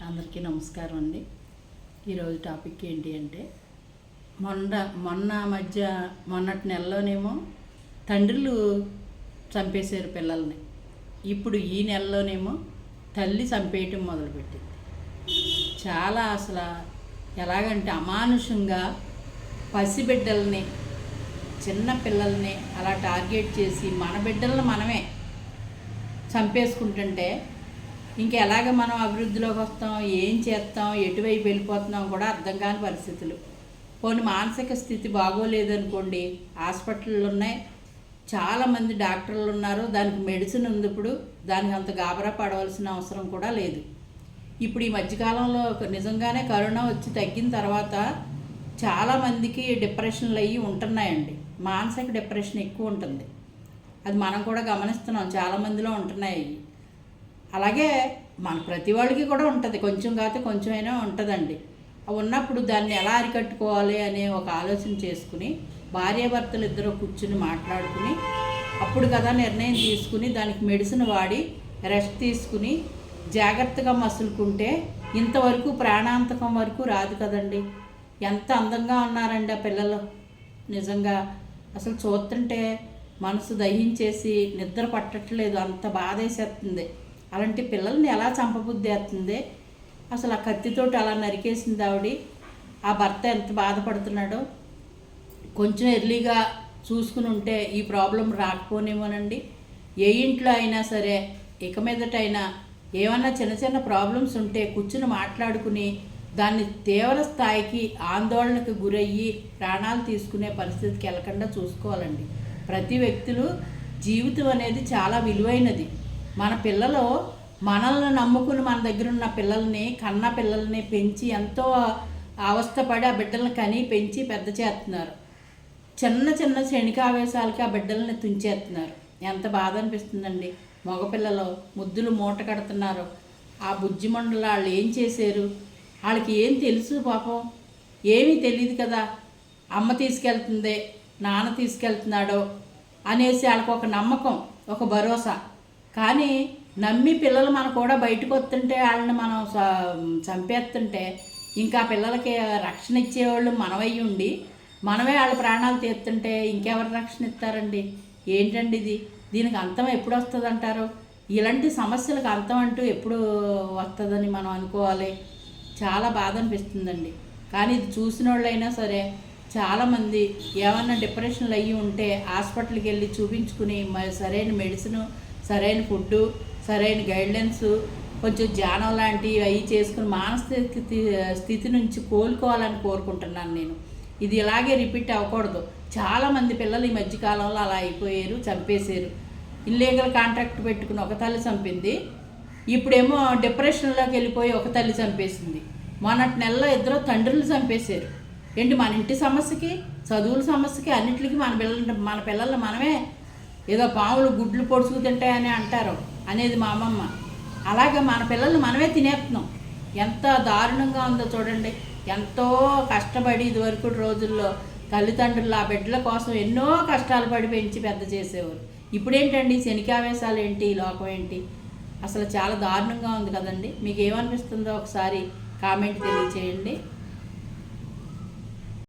అందరికీ నమస్కారం అండి. ఈరోజు టాపిక్ ఏంటి అంటే మొన్నటి నెలలోనేమో తండ్రులు చంపేశారు పిల్లల్ని. ఇప్పుడు ఈ నెలలోనేమో తల్లి చంపేయటం మొదలుపెట్టింది. చాలా అసలు ఎలాగంటే అమానుషంగా పసిబిడ్డల్ని, చిన్న పిల్లల్ని అలా టార్గెట్ చేసి మన బిడ్డలను మనమే చంపేసుకుంటుంటే ఇంకెలాగ మనం అభివృద్ధిలోకి వస్తాం, ఏం చేస్తాం, ఎటువైపు వెళ్ళిపోతున్నాం కూడా అర్థం కాని పరిస్థితులు. కొన్ని మానసిక స్థితి బాగోలేదనుకోండి, హాస్పిటళ్ళు ఉన్నాయి, చాలామంది డాక్టర్లు ఉన్నారు, దానికి మెడిసిన్ ఉంది. ఇప్పుడు దానికి అంత గాబరా పడవలసిన అవసరం కూడా లేదు. ఇప్పుడు ఈ మధ్యకాలంలో నిజంగానే కరోనా వచ్చి తగ్గిన తర్వాత చాలామందికి డిప్రెషన్లు అయ్యి ఉంటున్నాయండి. మానసిక డిప్రెషన్ ఎక్కువ ఉంటుంది. అది మనం కూడా గమనిస్తున్నాం, చాలామందిలో ఉంటున్నాయి. అలాగే మన ప్రతి వాళ్ళకి కూడా ఉంటుంది, కొంచెం కాకపోతే కొంచెమైనా ఉంటుందండి. ఉన్నప్పుడు దాన్ని ఎలా అరికట్టుకోవాలి అనే ఒక ఆలోచన చేసుకుని భార్యాభర్తలు ఇద్దరు కూర్చుని మాట్లాడుకుని అప్పుడు కదా నిర్ణయం తీసుకుని దానికి మెడిసిన్ వాడి రెస్ట్ తీసుకుని జాగ్రత్తగా మసులుకుంటే ఇంతవరకు ప్రాణాంతకం వరకు రాదు కదండి. ఎంత అందంగా ఉన్నారండి ఆ పిల్లలు. నిజంగా అసలు చూస్తుంటే మనసు దహించేసి నిద్ర పట్టట్లేదు, అంత బాధేసేస్తుంది. అలాంటి పిల్లల్ని ఎలా చంపబుద్ధి వేస్తుంది. అసలు ఆ కత్తితోటి అలా నరికేసింది ఆవిడ. ఆ భర్త ఎంత బాధపడుతున్నాడో. కొంచెం ఎర్లీగా చూసుకుని ఉంటే ఈ ప్రాబ్లం రాకపోనేమోనండి. ఏ ఇంట్లో అయినా సరే ఇక మీదటైనా ఏమన్నా చిన్న చిన్న ప్రాబ్లమ్స్ ఉంటే కూర్చుని మాట్లాడుకుని దాన్ని తీవ్ర స్థాయికి ఆందోళనకు గురయ్యి ప్రాణాలు తీసుకునే పరిస్థితికి వెళ్ళకుండా చూసుకోవాలండి. ప్రతి వ్యక్తులు జీవితం అనేది చాలా విలువైనది. మన పిల్లలు మనల్ని నమ్ముకుని మన దగ్గర ఉన్న పిల్లల్ని, కన్న పిల్లల్ని పెంచి ఎంతో అవస్థపడి ఆ బిడ్డలను కని పెంచి పెద్ద చేస్తున్నారు. చిన్న చిన్న క్షణికావేశాలకి ఆ బిడ్డల్ని తుంచేస్తున్నారు. ఎంత బాధ అనిపిస్తుందండి. మగపిల్లలు ముద్దులు మూట కడుతున్నారు. ఆ బుజ్జిమండలు వాళ్ళు ఏం చేశారు, వాళ్ళకి ఏం తెలుసు పాపం, ఏమీ తెలియదు కదా. అమ్మ తీసుకెళ్తుంది, నాన్న తీసుకెళ్తున్నాడో అనేసి వాళ్ళకి ఒక నమ్మకం, ఒక భరోసా. కానీ నమ్మి పిల్లలు మనం కూడా బయటకు వస్తుంటే వాళ్ళని మనం చంపేస్తుంటే ఇంకా పిల్లలకి రక్షణ ఇచ్చేవాళ్ళు మనమై ఉండి మనమే వాళ్ళ ప్రాణాలు తీస్తుంటే ఇంకెవరు రక్షణ ఇస్తారండి. ఏంటండి ఇది? దీనికి అంతం ఎప్పుడు వస్తుంది అంటారు? ఇలాంటి సమస్యలకు అంతం అంటూ ఎప్పుడు వస్తుందని మనం అనుకోవాలి. చాలా బాధ అనిపిస్తుందండి. కానీ ఇది చూసిన వాళ్ళైనా సరే చాలామంది ఏమన్నా డిప్రెషన్లు అయ్యి ఉంటే హాస్పిటల్కి వెళ్ళి చూపించుకుని సరైన మెడిసిన్, సరైన ఫుడ్డు, సరైన గైడ్లైన్స్, కొంచెం ధ్యానం లాంటివి అవి చేసుకుని మానసిక స్థితి నుంచి కోలుకోవాలని కోరుకుంటున్నాను నేను. ఇది ఇలాగే రిపీట్ అవ్వకూడదు. చాలామంది పిల్లలు ఈ మధ్యకాలంలో అలా అయిపోయారు, చంపేశారు. ఇల్లీగల్ కాంట్రాక్ట్ పెట్టుకుని ఒక తల్లి చంపింది, ఇప్పుడేమో డిప్రెషన్లోకి వెళ్ళిపోయి ఒక తల్లి చంపేసింది. మొన్నటి నెలలో ఇద్దరు తండ్రులు చంపేశారు. ఏంటి మన ఇంటి సమస్యకి, చదువుల సమస్యకి, అన్నింటికి మన పిల్లల్ని మనమే ఏదో పాములు గుడ్లు పొడుచుకు తింటాయని అంటారు అనేది మా అమ్మమ్మ. అలాగే మన పిల్లల్ని మనమే తినేస్తున్నాం. ఎంత దారుణంగా ఉందో చూడండి. ఎంతో కష్టపడి ఇదివరకు రోజుల్లో తల్లిదండ్రులు ఆ బిడ్డల కోసం ఎన్నో కష్టాలు పడి పెంచి పెద్ద చేసేవారు. ఇప్పుడేంటండి శనికావేశాలు ఏంటి, ఈ లోకం ఏంటి? అసలు చాలా దారుణంగా ఉంది కదండి. మీకు ఏమనిపిస్తుందో ఒకసారి కామెంట్ తెలియచేయండి.